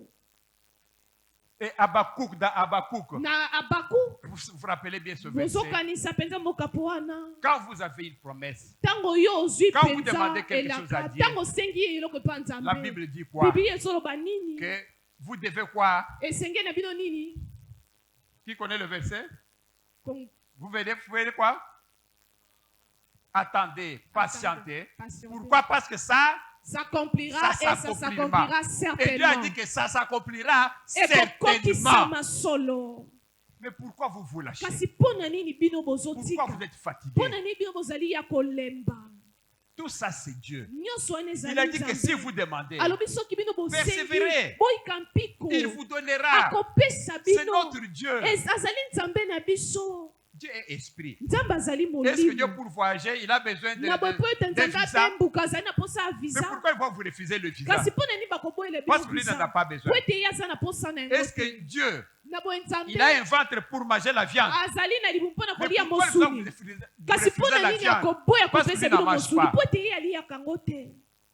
Et Habakkuk, dans Habakkuk, Na Abaku vous vous rappelez bien ce verset. bozokanisa mpenza mokapo wana. Quand vous avez une promesse, Ntango yo ozwi Quand vous mpenza demandez quelque chose à elaka. Dieu, Ntango osengi ye eloko epa la Nzambe. Bible dit quoi? Biblia ezoloba nini? Que vous devez quoi? Esengeli na bino nini? Qui connaît le verset? Kon- Vous venez quoi? Attendez, patientez. patientez. Pourquoi? Parce que ça S'accomplira et ça s'accomplira Et Dieu a certainement. dit que ça s'accomplira Et certainement. kokokisama solo. Mais pourquoi vous vous lâchez? Kasi pona nini bino Pourquoi bozotika? vous êtes fatigué? Pona nini bino bozali ya kolemba? Tout ça, c'est Dieu. Nyonso wana ezali Il a dit que si Nzambe. vous demandez, Alobi soki bino bosengi Persévérez. boyika mpiko. il vous donnera. Akopesa C'est bino. notre Dieu. Azali Nzambe na biso. Dieu est esprit. Nzambe azali Est-ce que Dieu, molimo. pour voyager, il a besoin Na boye po ete d'un Nzambe visa? abembuka azali na posa ya Mais visa. pourquoi il va vous refuser le visa? Kasi pona nini bakoboyela Parce bino que lui n'en a visa? pas besoin. Po ete ye aza na posa na yango Est-ce te. que Dieu, Na boye Nzambe il a un ventre pour manger la viande? azali na libu mpona Mais kolia pourquoi il va vous mosuni. refuser Kasi mpona la nini viande? akoboya Parce que kopesa lui n'en bino mange mosuni pas. po ete ye aliyaka yango te.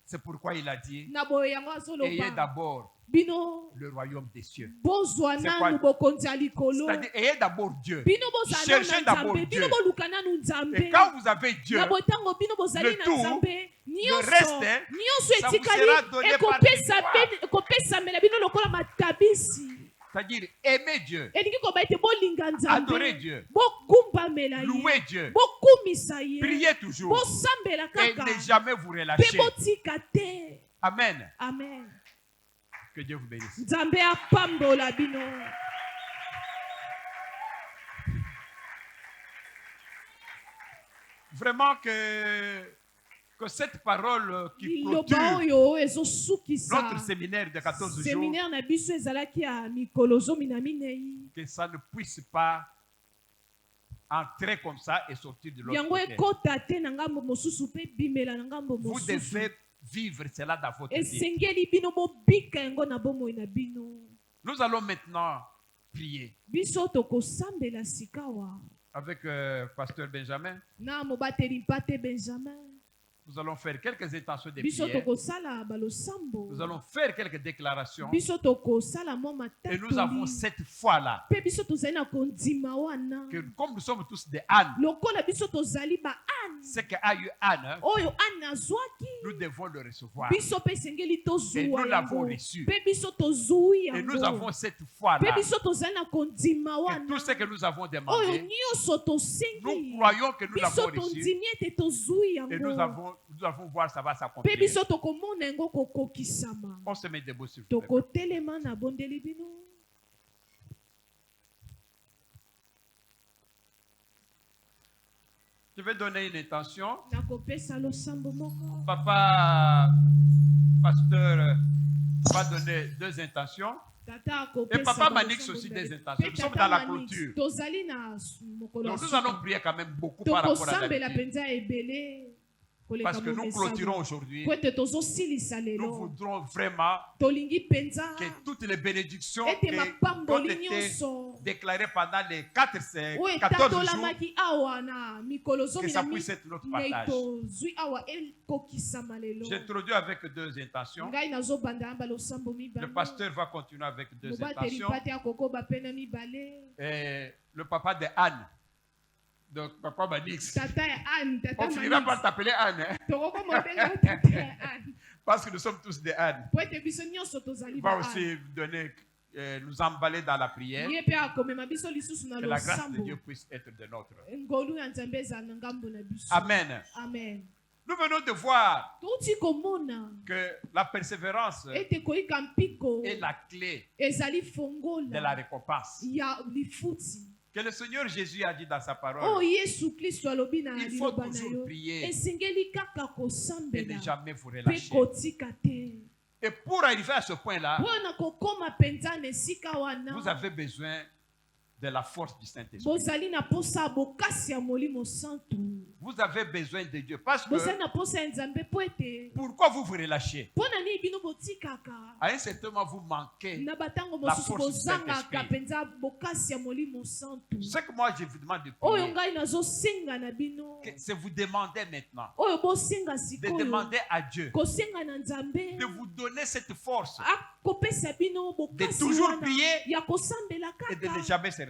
C'est pourquoi il a dit, Na boye yango ayez azoloba d'abord bino le royaume des cieux. bozwa C'est quoi? nanu bokonzi ya likolo. C'est-à-dire, ayez d'abord Dieu. Bino bozala Cherchez na d'abord Nzambe. Dieu. Bino boluka nanu Nzambe. Et quand vous avez Dieu, Na botango bino bozali le na tout, Nzambe. le reste, Nyonso ça vous etikali sera donné par victoire. ekopesamela bino lokola matabisi. c'est-à-dire aimer Dieu, Elingi koba ete bolinga adorer Nzambe. Dieu, Bogumbamela ye. louer Dieu, Bokumisa ye. prier toujours Bosambela et kaka. ne jamais vous Pe relâcher. botika te. Amen. Amen. Que Dieu vous bénisse. Nzambe apambola bino. Vraiment que cette parole qui Liloba clôture oyo ezosukisa. notre séminaire de 14 jours, Séminaire na biso ezalaki ya mikolo zomi na minei. que ça ne puisse pas entrer comme ça et sortir de l'autre Yango côté. ekota te na ngambo mosusu pe bimela na ngambo Vous mosusu. devez vivre cela dans votre vie. Esengeli bino bobika yango na bomoi na bino. Nous allons maintenant prier Biso tokosambela sikawa. avec Pasteur Benjamin. Na mobateli mpate Benjamin. Nous allons faire quelques intentions de Biso prière. tokosala balosambo. Nous allons faire quelques déclarations. Biso tokosala mo Et nous avons matatoli. cette foi-là. Pe biso tozali na kondima wana. Que comme nous sommes tous des ânes, Lokola biso tozali ba ane. ce qu'a eu Anne, Oyo ane azwaki. nous devons le recevoir. Biso pe esengeli Et tozwa nous l'avons yango. reçu. Pe biso tozwi Et nous yango. avons cette Pe foi-là. biso tozali na kondima Et wana. tout ce que nous avons Oyo demandé, nyonso tosengi. nous croyons que nous Biso l'avons reçu. tondimi ete tozwi Et yango. nous allons voir ça va Pe s'accomplir. biso tokomona yango kokokisama. On se met debout s'il vous plaît. Tokotelema na bondeli bino. Je vais donner une intention. Nakopesa losambo moko. Papa, pasteur, va donner deux intentions. Tata Et akopesa Papa ba Manix losambo aussi mbele. des intentions. Pe Nous sommes Tata dans la Manix, clôture. tozali na mokolo Donc ya nous allons suka. prier quand même beaucoup par rapport à Tokosambela d'habitude. penza ebele. koleka Parce que nous bomesano. clôturons aujourd'hui. Po ete tozosilisa Nous lelo. voudrons vraiment Tolingi penza. que toutes les bénédictions Ete qui ont mapamboli été nyonso. déclaré pendant les 14 jours que ça puisse être notre partage. J'introduis avec deux intentions. Le pasteur va continuer avec deux intentions. Et le papa de Anne. Donc, papa Badix. On finira par t'appeler Anne. Parce que nous sommes tous des Anne. Il va aussi donner, nous emballer dans la prière. Que la grâce de Dieu puisse être de notre. Amen. Amen. Nous venons de voir que la persévérance est la clé de la récompense. Que le Seigneur Jésus a dit dans sa parole, il faut toujours prier et ne jamais vous relâcher. Et pour arriver à ce point-là, vous avez besoin de la force du Saint-Esprit. Vous avez besoin de Dieu. Parce que pourquoi vous vous relâchez? À un certain moment, vous manquez la force du Saint-Esprit. Ce que moi je vous demande de prier, c'est vous demander maintenant de demander à Dieu de vous donner cette force de toujours prier et de ne jamais se relâcher.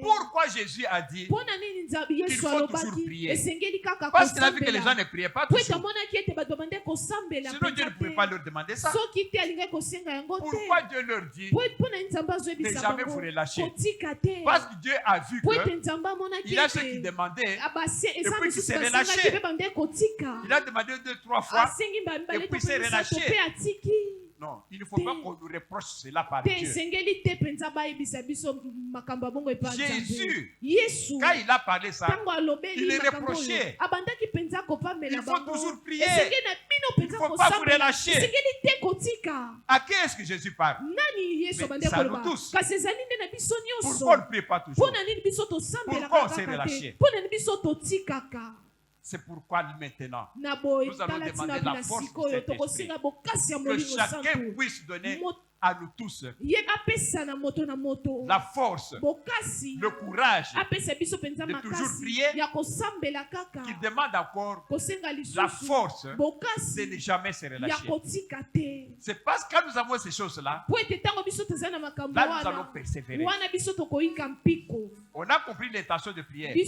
Pourquoi Jésus a dit qu'il faut toujours prier? Parce qu'il a vu que les gens ne priaient pas toujours. Sinon Dieu ne pouvait pas leur demander ça. Pourquoi Dieu leur dit de ne jamais vous relâcher? Parce que Dieu a vu qu'il a ceux qui demandaient et puis qui s'est relâché. Il a demandé 2-3 fois et puis s'est relâché. Non, il ne faut pas qu'on nous reproche cela par Dieu. Jésus, quand il a parlé ça, il est reproché. Il faut toujours prier. Il ne faut pas vous relâcher. À qui est-ce que Jésus parle? Mais c'est à nous tous. Pourquoi on ne prie pas toujours? Pourquoi on s'est relâché? C'est pourquoi maintenant, nous allons demander la force de cet esprit. Que chacun puisse donner à nous tous la force, le courage de toujours prier, qui demande encore la force de ne jamais se relâcher. C'est parce que quand nous avons ces choses-là, là nous allons persévérer. On a compris l'intention de prière. On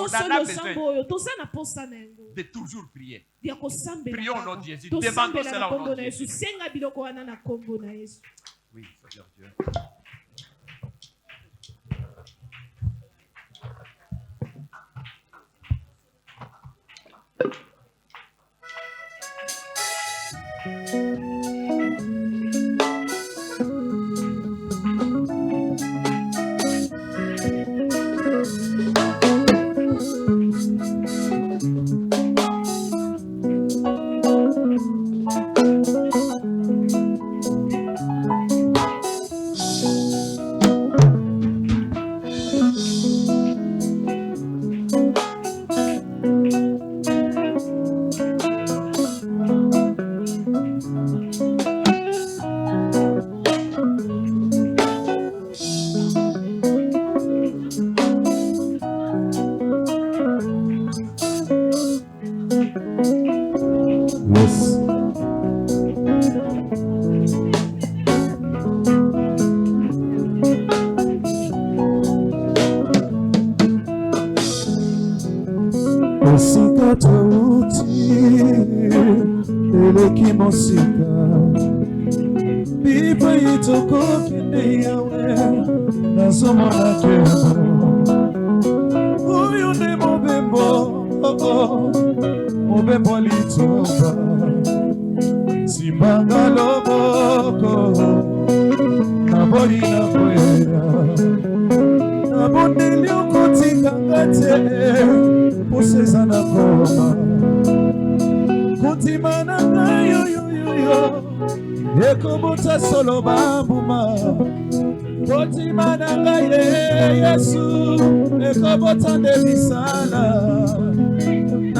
en a besoin de toujours prier. Prions au nom de Jésus. Demandons cela au nom de Jésus. Oui, Seigneur Dieu.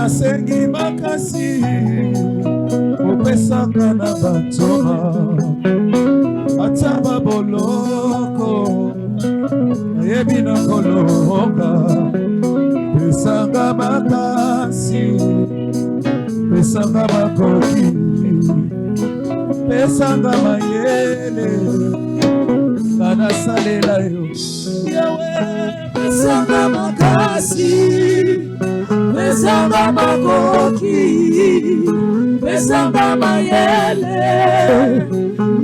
nasengi makasi opesaka na bato ata baboloko nayebi na kolonga pesanga makasi pesanga makoki pesanga mayele kana salela yo yawe pesanga makasi pesanga makoki pesanga mayele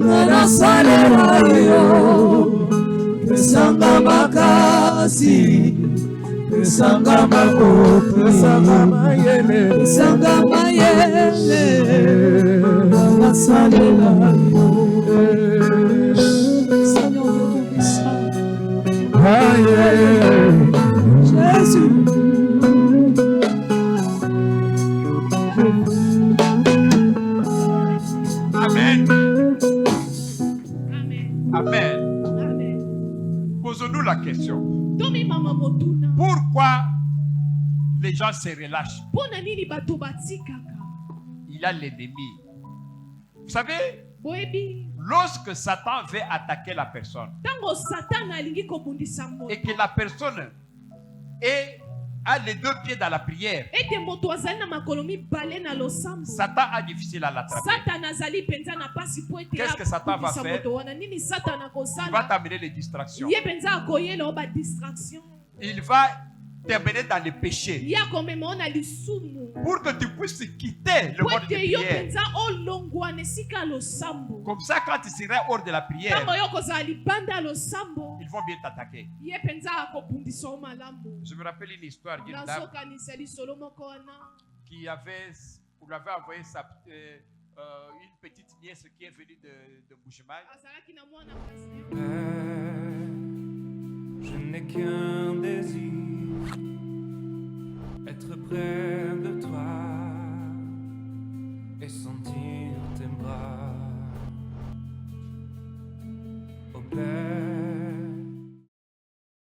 kana salela yo pesanga makasi pesanga makoki pesanga mayele kana salela yo Jésus. Amen. Amen. Amen. Amen. Posons-nous la question. Pourquoi les gens se relâchent? Il y a l'ennemi. Vous savez, lorsque Satan veut attaquer la personne et que la personne a les deux pieds dans la prière, Satan a difficile à l'attraper. Qu'est-ce que Satan va faire? Il va t'amener les distractions. Il va t'amener dans le péché pour que tu puisses quitter le monde de prière. Comme ça, quand tu seras hors de la prière, ils vont bien t'attaquer. Je me rappelle une histoire d'une dame qui on lui avait envoyé une petite nièce qui est venue de Bushman. Je n'ai qu'un désir, être près de toi et sentir tes bras.